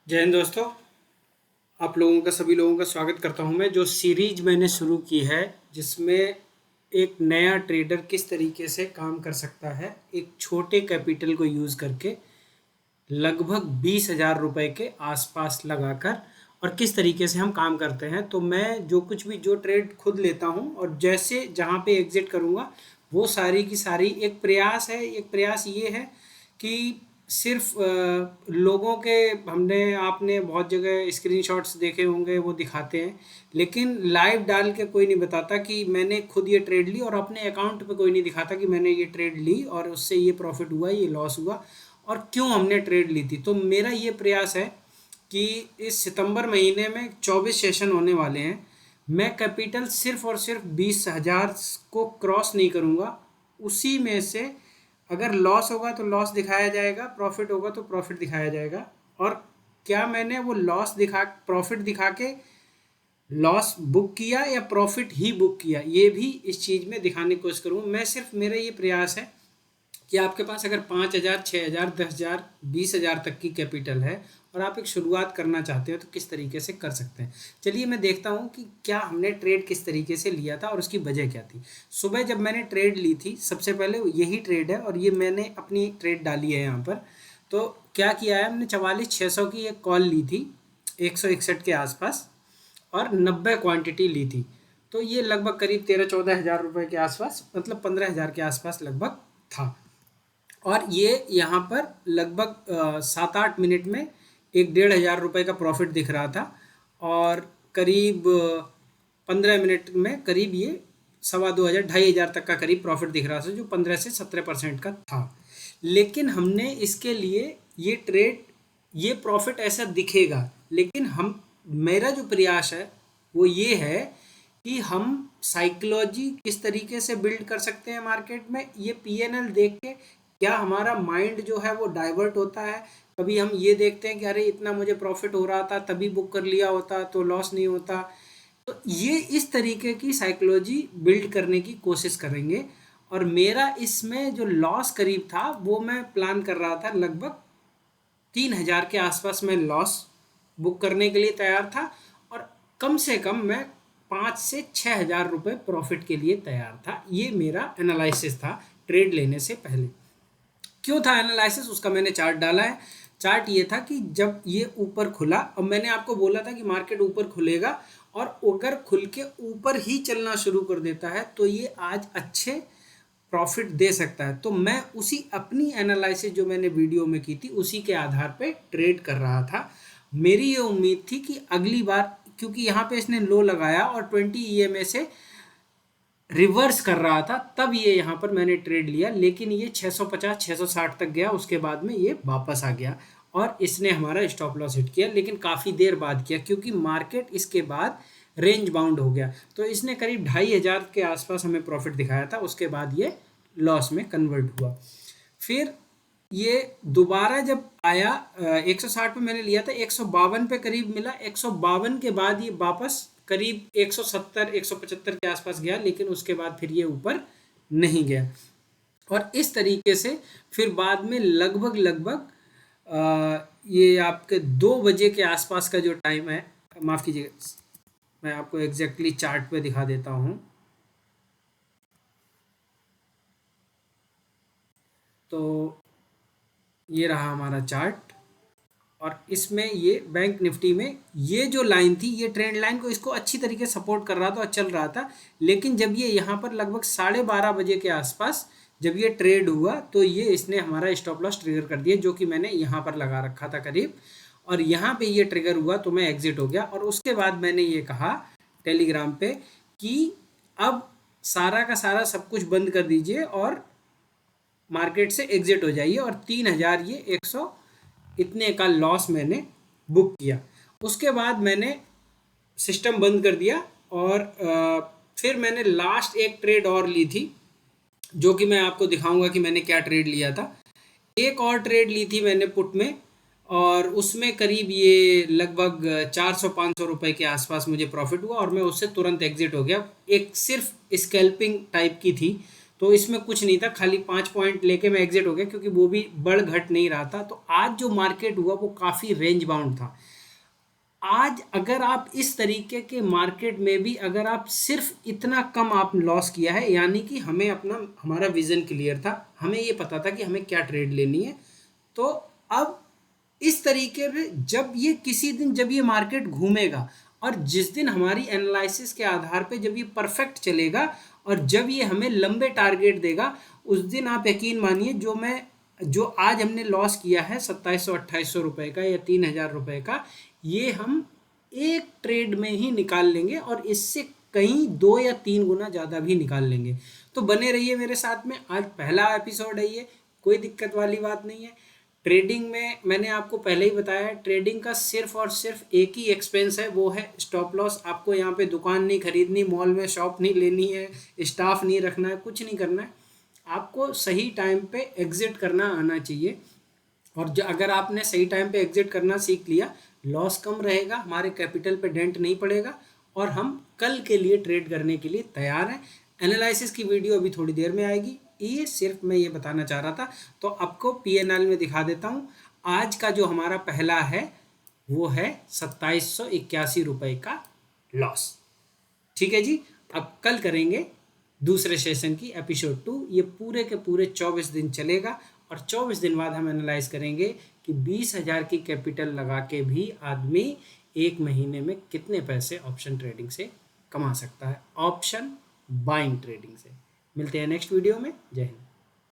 जय हिंद दोस्तों। आप लोगों का सभी लोगों का स्वागत करता हूं। मैं जो सीरीज मैंने शुरू की है जिसमें एक नया ट्रेडर किस तरीके से काम कर सकता है एक छोटे कैपिटल को यूज़ करके लगभग 20,000 रुपये के आसपास लगाकर, और किस तरीके से हम काम करते हैं। तो मैं जो कुछ भी जो ट्रेड खुद लेता हूं और जैसे जहां पे एग्जिट करूंगा वो सारी की सारी एक प्रयास है। एक प्रयास ये है कि सिर्फ लोगों के हमने आपने बहुत जगह स्क्रीनशॉट्स देखे होंगे, वो दिखाते हैं, लेकिन लाइव डाल के कोई नहीं बताता कि मैंने खुद ये ट्रेड ली, और अपने अकाउंट पे कोई नहीं दिखाता कि मैंने ये ट्रेड ली और उससे ये प्रॉफिट हुआ, ये लॉस हुआ और क्यों हमने ट्रेड ली थी। तो मेरा ये प्रयास है कि इस सितंबर महीने में 24 सेशन होने वाले हैं। मैं कैपिटल सिर्फ और सिर्फ 20,000 को क्रॉस नहीं करूँगा। उसी में से अगर लॉस होगा तो लॉस दिखाया जाएगा, प्रॉफिट होगा तो प्रॉफिट दिखाया जाएगा। और क्या मैंने वो लॉस दिखा प्रॉफिट दिखा के लॉस बुक किया या प्रॉफिट ही बुक किया, ये भी इस चीज़ में दिखाने की कोशिश करूँगा। मैं सिर्फ मेरा ये प्रयास है कि आपके पास अगर 5,000, 6,000, 10,000, 20,000 तक की कैपिटल है और आप एक शुरुआत करना चाहते हो तो किस तरीके से कर सकते हैं। चलिए मैं देखता हूँ कि क्या हमने ट्रेड किस तरीके से लिया था और उसकी वजह क्या थी। सुबह जब मैंने ट्रेड ली थी, सबसे पहले यही ट्रेड है और ये मैंने अपनी ट्रेड डाली है यहाँ पर। तो क्या किया है, हमने 44,600 की एक कॉल ली थी 161 के आसपास और 90 क्वांटिटी ली थी। तो ये लगभग करीब 13-14 हज़ार रुपये के आसपास, मतलब 15,000 के आसपास लगभग था। और ये यहाँ पर लगभग 7-8 मिनट में 1-1,500 रुपये का प्रॉफिट दिख रहा था, और करीब 15 मिनट में करीब ये 2,200 2,500 तक का करीब प्रॉफिट दिख रहा था, जो 15 से 17% का था। लेकिन हमने इसके लिए ये ट्रेड, ये प्रॉफिट ऐसा दिखेगा, लेकिन हम मेरा जो प्रयास है वो ये है कि हम साइकोलॉजी किस तरीके से बिल्ड कर सकते हैं मार्केट में। ये पीएनएल देख के क्या हमारा माइंड जो है वो डाइवर्ट होता है। कभी हम ये देखते हैं कि अरे इतना मुझे प्रॉफिट हो रहा था तभी बुक कर लिया होता तो लॉस नहीं होता। तो ये इस तरीके की साइकोलॉजी बिल्ड करने की कोशिश करेंगे। और मेरा इसमें जो लॉस करीब था वो मैं प्लान कर रहा था, लगभग 3,000 के आसपास मैं लॉस बुक करने के लिए तैयार था, और कम से कम मैं 5 से 6 हज़ार रुपये प्रॉफिट के लिए तैयार था। ये मेरा एनालिसिस था ट्रेड लेने से पहले। क्यों था एनालिसिस, उसका मैंने चार्ट डाला है। चार्ट ये था कि जब ये ऊपर खुला, और मैंने आपको बोला था कि मार्केट ऊपर खुलेगा और अगर खुल के ऊपर ही चलना शुरू कर देता है तो ये आज अच्छे प्रॉफिट दे सकता है। तो मैं उसी अपनी एनालिसिस जो मैंने वीडियो में की थी उसी के आधार पे ट्रेड कर रहा था। मेरी ये उम्मीद थी कि अगली बार, क्योंकि यहाँ पे इसने लो लगाया और 20 ईएमए से रिवर्स कर रहा था, तब ये यहाँ पर मैंने ट्रेड लिया, लेकिन ये 650 660 तक गया, उसके बाद में ये वापस आ गया और इसने हमारा स्टॉप लॉस हिट किया, लेकिन काफ़ी देर बाद किया क्योंकि मार्केट इसके बाद रेंज बाउंड हो गया। तो इसने करीब 2,500 के आसपास हमें प्रॉफिट दिखाया था, उसके बाद ये लॉस में कन्वर्ट हुआ। फिर ये दोबारा जब आया 160 पे मैंने लिया था, 152 पे करीब मिला, 152 के बाद ये वापस करीब 170 175 के आसपास गया, लेकिन उसके बाद फिर ये ऊपर नहीं गया। और इस तरीके से फिर बाद में लगभग लगभग ये आपके 2 बजे के आसपास का जो टाइम है, माफ़ कीजिएगा, मैं आपको एग्जैक्टली चार्ट पे दिखा देता हूँ। तो ये रहा हमारा चार्ट, और इसमें ये बैंक निफ्टी में ये जो लाइन थी, ये ट्रेंड लाइन को इसको अच्छी तरीके से सपोर्ट कर रहा था और चल रहा था। लेकिन जब ये यहाँ पर लगभग 12:30 बजे के आसपास जब ये ट्रेड हुआ तो ये इसने हमारा स्टॉप लॉस ट्रिगर कर दिया, जो कि मैंने यहाँ पर लगा रखा था करीब, और यहाँ पे ये ट्रिगर हुआ तो मैं एग्जिट हो गया। और उसके बाद मैंने ये कहा टेलीग्राम पे कि अब सारा का सारा सब कुछ बंद कर दीजिए और मार्केट से एग्जिट हो जाइए, और 3,000 ये 100 इतने का लॉस मैंने बुक किया। उसके बाद मैंने सिस्टम बंद कर दिया, और फिर मैंने लास्ट एक ट्रेड और ली थी, जो कि मैं आपको दिखाऊंगा कि मैंने क्या ट्रेड लिया था। एक और ट्रेड ली थी मैंने पुट में, और उसमें करीब ये लगभग 400-500 रुपये के आसपास मुझे प्रॉफिट हुआ और मैं उससे तुरंत एग्जिट हो गया। एक सिर्फ स्कैल्पिंग टाइप की थी, तो इसमें कुछ नहीं था, खाली 5 पॉइंट लेके मैं एग्जिट हो गया, क्योंकि वो भी बढ़ घट नहीं रहा था। तो आज जो मार्केट हुआ वो काफ़ी रेंज बाउंड था। आज अगर आप इस तरीके के मार्केट में भी अगर आप सिर्फ इतना कम आप लॉस किया है, यानी कि हमें हमारा विजन क्लियर था, हमें ये पता था कि हमें क्या ट्रेड लेनी है। तो अब इस तरीके से जब ये किसी दिन जब ये मार्केट घूमेगा और जिस दिन हमारी एनालिसिस के आधार पे जब ये परफेक्ट चलेगा और जब ये हमें लंबे टारगेट देगा, उस दिन आप यकीन मानिए जो आज हमने लॉस किया है 2700-2800 रुपये का या 3000 रुपये का, ये हम एक ट्रेड में ही निकाल लेंगे और इससे कहीं 2 या 3 गुना ज़्यादा भी निकाल लेंगे। तो बने रहिए मेरे साथ में। आज पहला एपिसोड है ये, कोई दिक्कत वाली बात नहीं है। ट्रेडिंग में मैंने आपको पहले ही बताया है, ट्रेडिंग का सिर्फ और सिर्फ एक ही एक्सपेंस है, वो है स्टॉप लॉस। आपको यहाँ पे दुकान नहीं खरीदनी, मॉल में शॉप नहीं लेनी है, स्टाफ नहीं रखना है, कुछ नहीं करना है। आपको सही टाइम पे एग्जिट करना आना चाहिए। और जो अगर आपने सही टाइम पे एग्जिट करना सीख लिया, लॉस कम रहेगा, हमारे कैपिटल पे डेंट नहीं पड़ेगा और हम कल के लिए ट्रेड करने के लिए तैयार हैं। एनालिसिस की वीडियो अभी थोड़ी देर में आएगी, ये सिर्फ मैं ये बताना चाह रहा था। तो आपको पीएनएल में दिखा देता हूँ। आज का जो हमारा पहला है वो है 2781 रुपये का लॉस। ठीक है जी। अब कल करेंगे दूसरे सेशन की एपिसोड 2। ये पूरे के पूरे 24 दिन चलेगा और 24 दिन बाद हम एनालाइज करेंगे कि 20,000 की कैपिटल लगा के भी आदमी एक महीने में कितने पैसे ऑप्शन ट्रेडिंग से कमा सकता है, ऑप्शन बाइंग ट्रेडिंग से। मिलते हैं नेक्स्ट वीडियो में। जय हिंद।